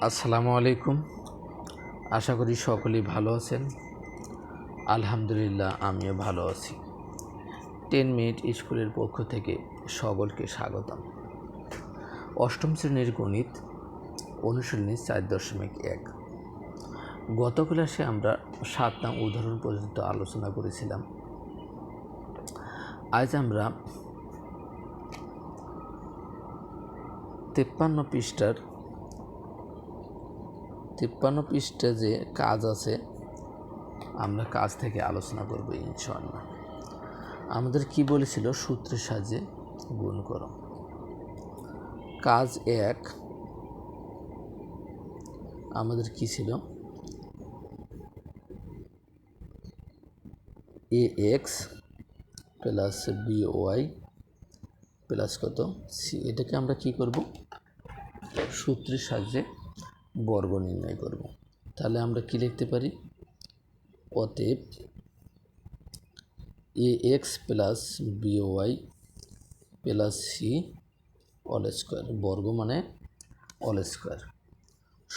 আসসালামু আলাইকুম। আশা করি সকলেই ভালো আছেন। আলহামদুলিল্লাহ আমিও ভালো আছি। 10 মিনিট স্কুলের পক্ষ থেকে সকলকে স্বাগতম। অষ্টম শ্রেণীর গণিত অনুশীলনী 4.1। গত ক্লাসে আমরা 7 নং উদাহরণ পর্যন্ত আলোচনা করেছিলাম। আজ আমরা 53 পৃষ্ঠা যে কাজ আছে আমরা কাজ থেকে আলোচনা করব ইনশাআল্লাহ। আমাদের কি বলেছিল? সূত্রের সাহায্যে গুণ করো। কাজ 1 আমাদের কি ছিল? ax প্লাস by প্লাস কত c। এটাকে আমরা কি করব? সূত্রের সাহায্যে বর্গ নির্ণয় করব। তাহলে আমরা কি লিখতে পারি? অতএব ax plus by plus c all square, বর্গ মানে অল স্কোয়ার,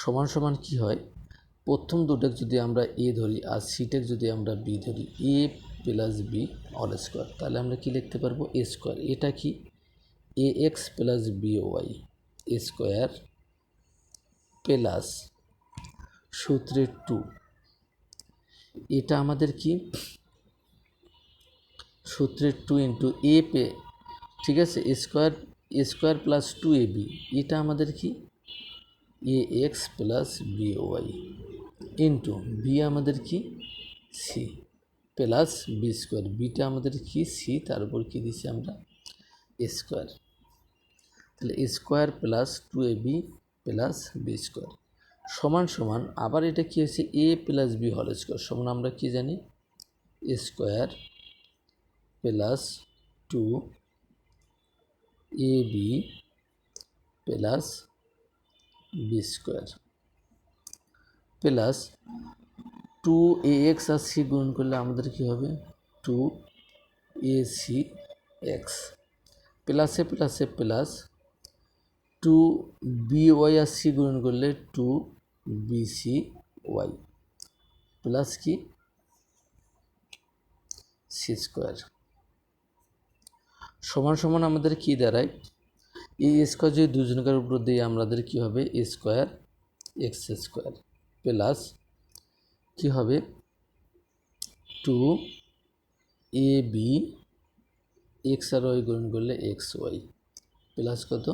সমান সমান কি হয়? প্রথম দুটোকে যদি আমরা এ ধরি আর সিটাকে যদি আমরা বি ধরি, A plus B all square, তাহলে আমরা কি লিখতে পারবো? A square. এটা কি? A X plus B Y square plus সূত্রের 2, এটা আমাদের কি? সূত্রের 2 ইন্টু এ পে, ঠিক আছে, স্কোয়ার প্লাস 2ab, এটা আমাদের কি? A X plus B Y into B আমাদের কি? C plus B square, beta আমাদের কি? সি, তার উপর কী দিচ্ছি আমরা? স্কোয়ার। তাহলে square plus 2ab plus B square সমান সমান, আবার এটা কি হচ্ছে? A plus B whole square সমান আমরা কি জানি? Square plus 2ab plus B square plus 2ax আর সি গুণ করলে আমাদের কি হবে? 2acx প্লাসে প্লাসে প্লাস 2by আর সি গুণ করলে 2bcy প্লাস কি? সি স্কোয়ার সমান সমান আমাদের কি দাঁড়ায়? এই স্কোয়ার যদি দুজনকার উপর দিয়ে আমাদের কি হবে? স্কোয়ার এক্স স্কোয়ার প্লাস কি হবে? 2ab এক্স আর ওয়াই গুণ করলে এক্স ওয়াই প্লাস কত?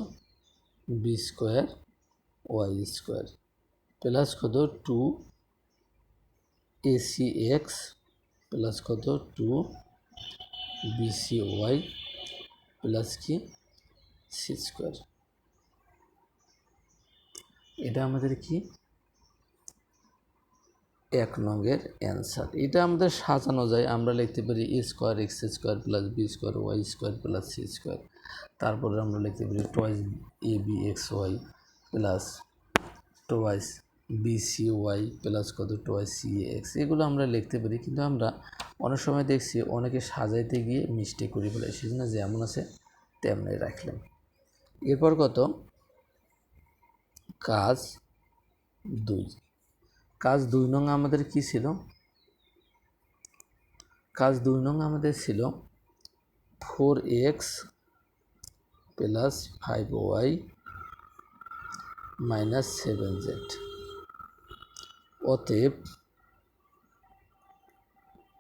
B square Y square plus কত? 2acx প্লাস কত? 2bcy প্লাস কি? C square. এটা আমাদের কি? 1 নংয়ের অ্যান্সার। এটা আমাদের সাজানো যায়, আমরা লিখতে পারি a square x square plus B square Y square plus c square, তারপরে আমরা লিখতে পারি twice a b x Y plus twice b c y plus কত? Twice c x. এগুলো আমরা লিখতে পারি, কিন্তু আমরা অনেক সময় দেখছি অনেকে সাজাইতে গিয়ে মিস্টেক করে ফেলে, সেই জন্য যেমন আছে তেমনই রাখলাম। এরপর কত? কাজ 2। কাজ 2 নং আমাদের কি ছিল? কাজ 2 নং আমাদের ছিল 4x plus 5y minus 7z। অতএব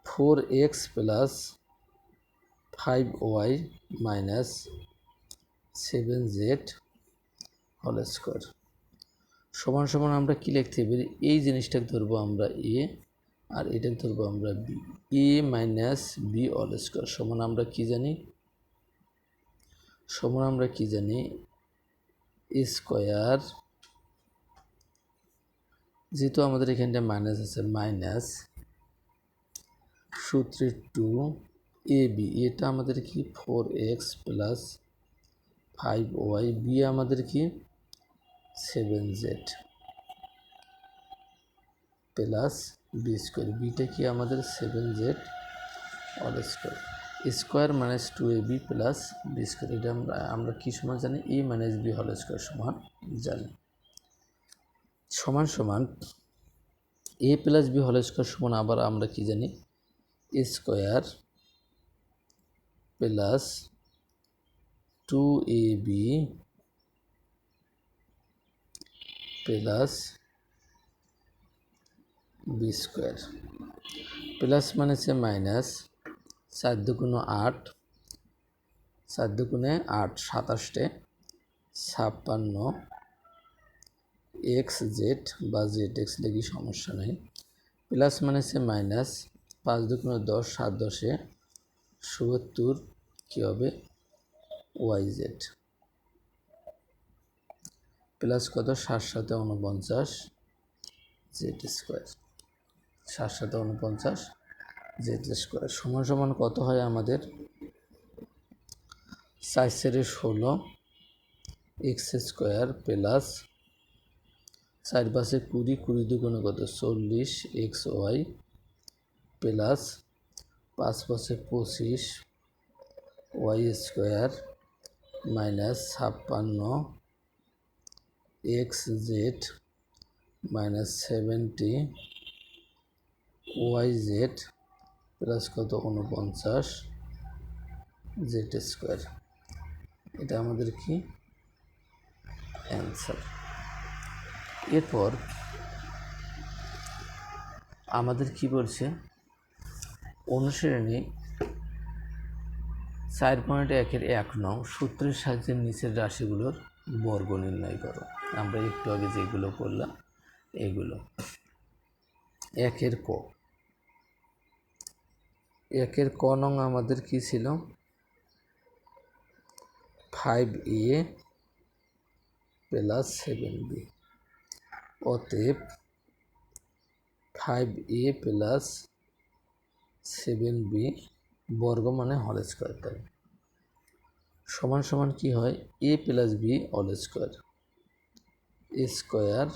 4x plus 5y minus 7z whole square সমান সমান আমরা কি লিখতে পারি? এই জিনিসটাকে ধরবো আমরা এ আর এটাকে ধরবো আমরা বি। এ মাইনাস বি হোল স্কোয়ার সমান আমরা কি জানি? সমান আমরা কি জানি? স্কোয়ার, যেহেতু আমাদের এখানটা মাইনাস আছে, মাইনাস সূত্রে 2ab, এটা আমাদের কি? 4x প্লাস 5y, বি আমাদের কি? 7z plus B square, beta কি আমাদের? 7z all square. Square minus 2ab plus B square, এটা আমরা কি সমান জানি? A minus b whole square সমান জানি। সমান সমান a plus B whole square সমান আবার আমরা কি জানি a square plus 2ab plus B square plus মানে হচ্ছে মাইনাস 4 দুগুণ 8 4 দুগুণে 8 27 56 এক্স জেড বা জেড এক্স লিখি সমস্যা নেই প্লাস মানে হচ্ছে মাইনাস 5 দুগুণ 10 7 10 77 কী হবে ওয়াই জেড প্লাস কত 7 7 49 জেড স্কোয়ার 7 7 49 জেড স্কোয়ার সমান সমান কত হয় আমাদের 4 4 16 এক্স স্কোয়ার প্লাস 4 পাশে 20 20 দুগুণে কত 40 এক্স ওয়াই প্লাস 5 পাশে 25 Y square minus 56 X Z minus 70 Y Z plus কত 49 জেড স্কোয়ার এটা আমাদের কি অ্যান্সার। এরপর আমাদের কি বলছে অনুশীলনী 4.1-1 সূত্রের সাহায্যে নিচের রাশিগুলোর বর্গ নির্ণয় করো। আমরা একটু আগে যেগুলো করলাম এগুলো একের ক নং আমাদের কি ছিল 5a প্লাস 7b অতএব 5a প্লাস 7b বর্গ মানে হোল স্কোয়ার তাই সমান সমান কি হয় a plus b whole square a square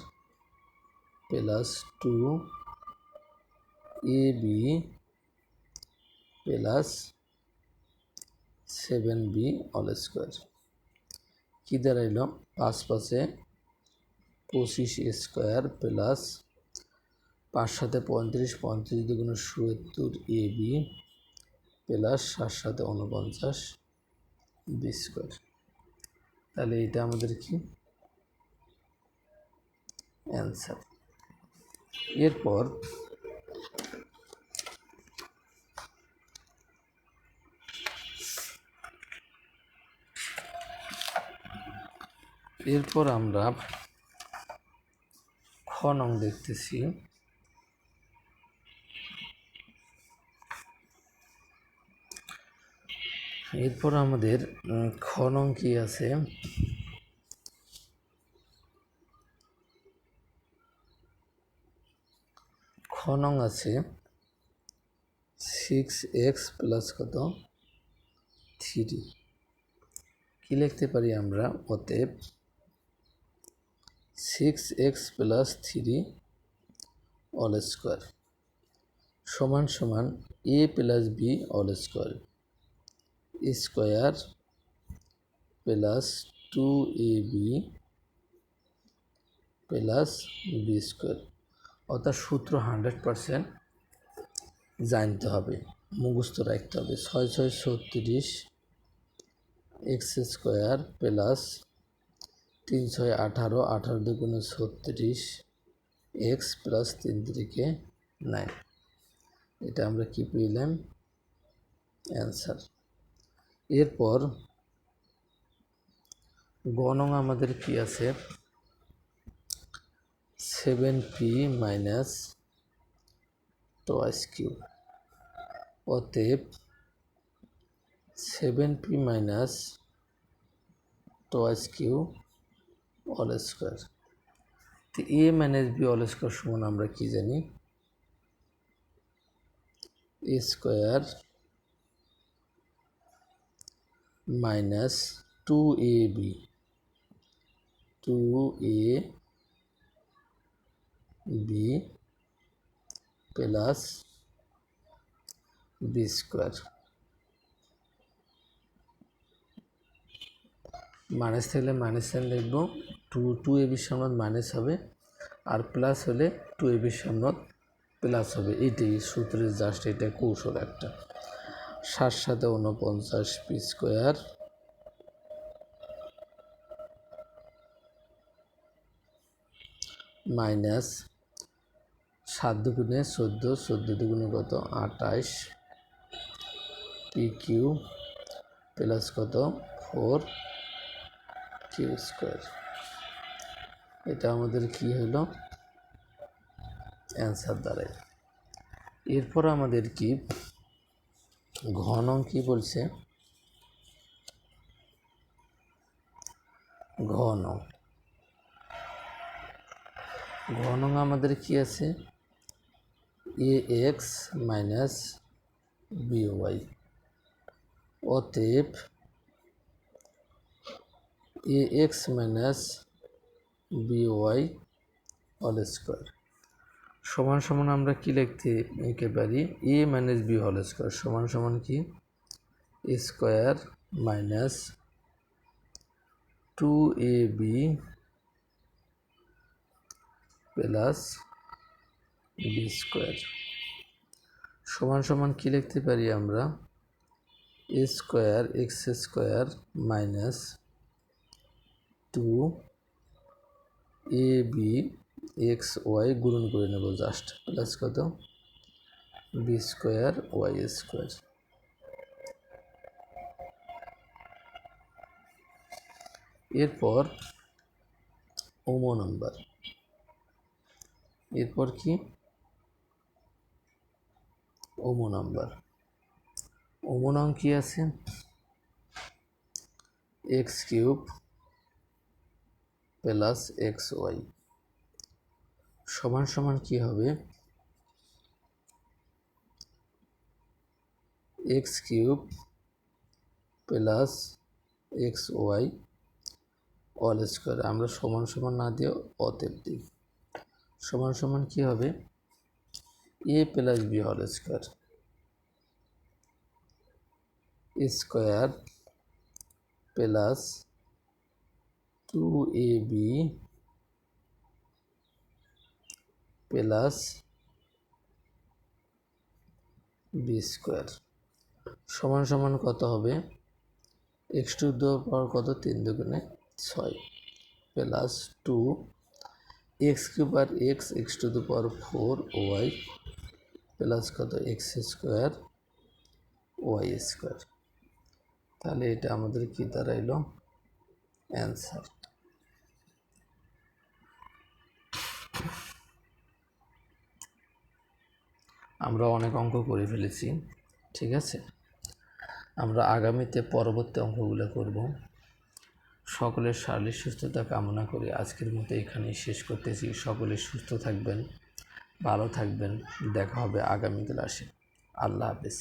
plus 2ab plus 7b whole square কী দাঁড়াইল 5 5 25 স্কোয়ার প্লাস 5 7 35 35 দুগুণ 70 ab প্লাস 7 7 49 বি স্কোয়ার তাহলে এটা আমাদের কি অ্যান্সার। এরপর আমরা খ নং দেখতেছি এরপর আমাদের খ নং কি আছে খ নং আছে 6x প্লাস কত 3 কি লিখতে পারি আমরা অতএব 6x প্লাস 3 হোল স্কোয়ার সমান সমান a plus b whole square square plus 2ab plus B square অর্থাৎ সূত্র 100% জানতে হবে মুখস্থ রাখতে হবে 6 6 36 এক্স স্কোয়ার প্লাস 3 6 18 18 দুগুণে 36 এক্স প্লাস 3 3 9 এটা আমরা কি পেলাম অ্যান্সার। এরপর গ নং আমাদের কি আছে 7p মাইনাস টয়েস কিউব অতএব 7p মাইনাস টয়েস কিউব হোল স্কোয়ার তো a minus b whole square সমান আমরা কি জানি a square minus 2ab 2ab plus B square minus থাকলে মাইনাস সাইন লিখব 2ab সমান মাইনাস হবে আর প্লাস হলে 2ab সামনে প্লাস হবে। এইটাই সূত্রের জাস্ট এটা কৌশল একটা। 7 7 49 পি স্কোয়ার মাইনাস 7 দুগুণে 14, 14 দুগুণে কত 28 পি কিউ প্লাস কত 4 কিউ স্কোয়ার। এটা আমাদের কি হলো অ্যান্সার দাঁড়ায়। এরপর আমাদের কি ঘন কি বলছে, ঘন আমাদের কি আছে ax মাইনাস by, অতএব ax minus by whole square সমান সমান আমরা কি লিখতে পারি a minus b whole square সমান সমান কি a square minus 2ab plus b square সমান সমান কি লিখতে পারি আমরা a square x square minus 2ab X Y গুণন করে নেব জাস্ট প্লাস কত বি স্কোয়ার ওয়াই স্কোয়ার। এরপর ওমো নাম্বার, এরপর কি ওমো নাম্বার, ওমো নাম কি আছে X cube plus X Y সমান সমান কি হবে X cube plus X Y all square. আমরা সমান সমান না দিয়ে অতএব দিই সমান সমান কি হবে a plus B whole square square plus 2ab plus B square সমান সমান কত হবে এক্স টু দি পাওয়ার কত 3 দুগুণে 6 প্লাস 2 এক্স কিউব আর X X to the power 4 Y plus কত এক্স স্কোয়ার ওয়াই স্কোয়ার। তাহলে এটা আমাদের কি দাঁড়াইলো অ্যান্সার। আমরা অনেক অঙ্ক করে ফেলেছি, ঠিক আছে। আমরা আগামীতে পরবর্তী অঙ্কগুলো করব। সকলের শারীরিক সুস্থতা কামনা করে আজকের মতো এখানেই শেষ করতেছি। সকলে সুস্থ থাকবেন, ভালো থাকবেন, দেখা হবে আগামী ক্লাসে। আল্লাহ হাফেজ।